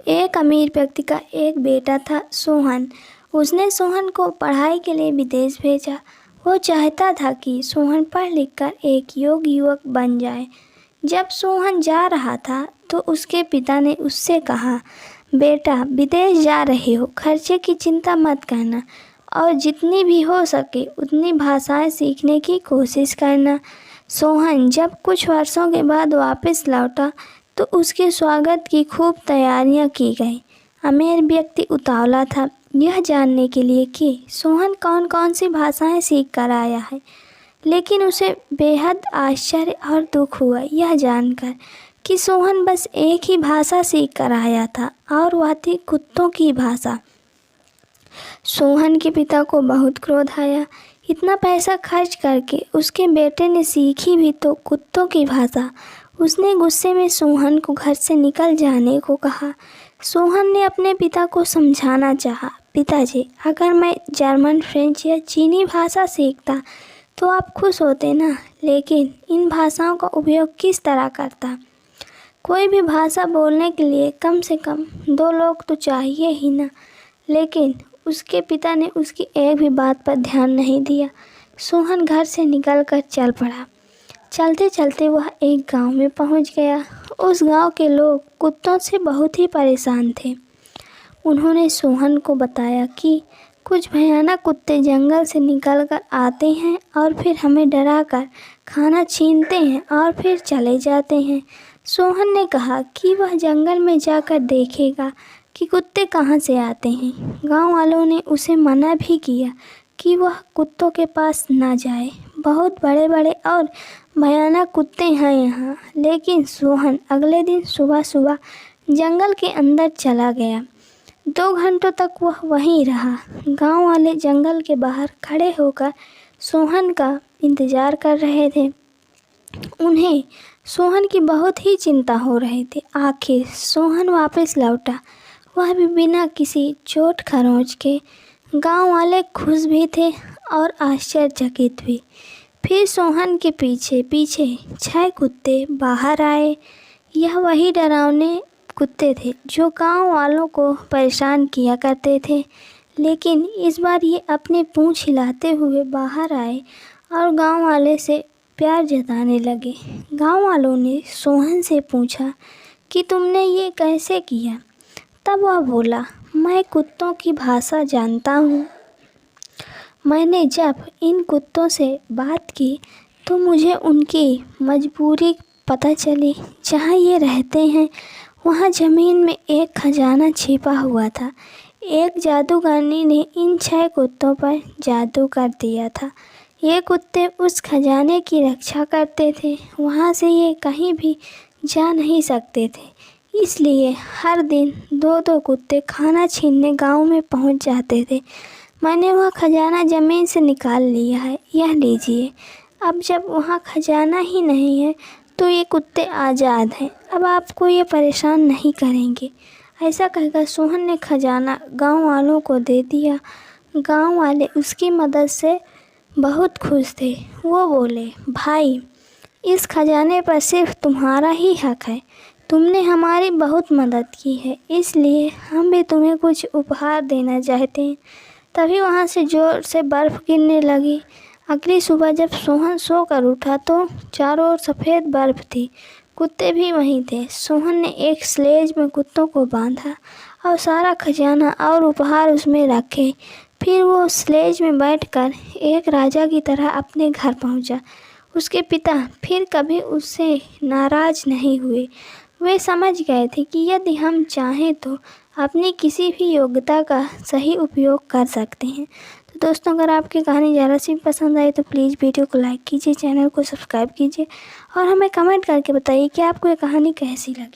एक अमीर व्यक्ति का एक बेटा था सोहन। उसने सोहन को पढ़ाई के लिए विदेश भेजा। वो चाहता था कि सोहन पढ़ लिख कर एक योग्य युवक बन जाए। जब सोहन जा रहा था तो उसके पिता ने उससे कहा, बेटा विदेश जा रहे हो, खर्चे की चिंता मत करना और जितनी भी हो सके उतनी भाषाएं सीखने की कोशिश करना। सोहन जब कुछ वर्षों के बाद वापस लौटा तो उसके स्वागत की खूब तैयारियां की गई। अमीर व्यक्ति उतावला था यह जानने के लिए कि सोहन कौन कौन सी भाषाएं सीख कर आया है, लेकिन उसे बेहद आश्चर्य और दुख हुआ यह जानकर कि सोहन बस एक ही भाषा सीख कर आया था और वह थी कुत्तों की भाषा। सोहन के पिता को बहुत क्रोध आया। इतना पैसा खर्च करके उसके बेटे ने सीखी भी तो कुत्तों की भाषा। उसने गुस्से में सोहन को घर से निकल जाने को कहा। सोहन ने अपने पिता को समझाना चाहा, पिताजी अगर मैं जर्मन, फ्रेंच या चीनी भाषा सीखता तो आप खुश होते ना, लेकिन इन भाषाओं का उपयोग किस तरह करता? कोई भी भाषा बोलने के लिए कम से कम 2 लोग तो चाहिए ही ना। लेकिन उसके पिता ने उसकी एक भी बात पर ध्यान नहीं दिया। सोहन घर से निकलकर चल पड़ा। चलते चलते वह एक गांव में पहुंच गया। उस गांव के लोग कुत्तों से बहुत ही परेशान थे। उन्होंने सोहन को बताया कि कुछ भयानक कुत्ते जंगल से निकलकर आते हैं और फिर हमें डराकर खाना छीनते हैं और फिर चले जाते हैं। सोहन ने कहा कि वह जंगल में जाकर देखेगा कि कुत्ते कहाँ से आते हैं। गांव वालों ने उसे मना भी किया कि वह कुत्तों के पास ना जाए, बहुत बड़े बड़े और भयानक कुत्ते हैं यहाँ। लेकिन सोहन अगले दिन सुबह सुबह जंगल के अंदर चला गया। 2 घंटों तक वह वहीं रहा। गांव वाले जंगल के बाहर खड़े होकर सोहन का इंतज़ार कर रहे थे। उन्हें सोहन की बहुत ही चिंता हो रही थी। आखिर सोहन वापस लौटा, वह भी बिना किसी चोट खरोंच के। गांव वाले खुश भी थे और आश्चर्यचकित भी। फिर सोहन के पीछे पीछे 6 कुत्ते बाहर आए। यह वही डरावने कुत्ते थे जो गांव वालों को परेशान किया करते थे, लेकिन इस बार ये अपनी पूंछ हिलाते हुए बाहर आए और गांव वाले से प्यार जताने लगे। गांव वालों ने सोहन से पूछा कि तुमने ये कैसे किया? तब वह बोला, मैं कुत्तों की भाषा जानता हूँ। मैंने जब इन कुत्तों से बात की तो मुझे उनकी मजबूरी पता चली। जहाँ ये रहते हैं वहाँ ज़मीन में एक खजाना छिपा हुआ था। एक जादूगरनी ने इन 6 कुत्तों पर जादू कर दिया था। ये कुत्ते उस खजाने की रक्षा करते थे। वहाँ से ये कहीं भी जा नहीं सकते थे, इसलिए हर दिन 2-2 कुत्ते खाना छीनने गांव में पहुँच जाते थे। मैंने वह खजाना ज़मीन से निकाल लिया है, यह लीजिए। अब जब वहाँ खजाना ही नहीं है तो ये कुत्ते आज़ाद हैं। अब आपको ये परेशान नहीं करेंगे। ऐसा कहकर सोहन ने खजाना गांव वालों को दे दिया। गांव वाले उसकी मदद से बहुत खुश थे। वो बोले, भाई इस खजाने पर सिर्फ तुम्हारा ही हक है। तुमने हमारी बहुत मदद की है, इसलिए हम भी तुम्हें कुछ उपहार देना चाहते हैं। तभी वहाँ से ज़ोर से बर्फ़ गिरने लगी। अगली सुबह जब सोहन सोकर उठा तो चारों ओर सफ़ेद बर्फ़ थी। कुत्ते भी वहीं थे। सोहन ने एक स्लेज में कुत्तों को बांधा और सारा खजाना और उपहार उसमें रखे। फिर वो स्लेज में बैठकर एक राजा की तरह अपने घर पहुंचा। उसके पिता फिर कभी उससे नाराज़ नहीं हुए। वे समझ गए थे कि यदि हम चाहें तो अपनी किसी भी योग्यता का सही उपयोग कर सकते हैं। तो दोस्तों, अगर आपकी कहानी ज़रा सी पसंद आई तो प्लीज़ वीडियो को लाइक कीजिए, चैनल को सब्सक्राइब कीजिए और हमें कमेंट करके बताइए कि आपको ये कहानी कैसी लगी।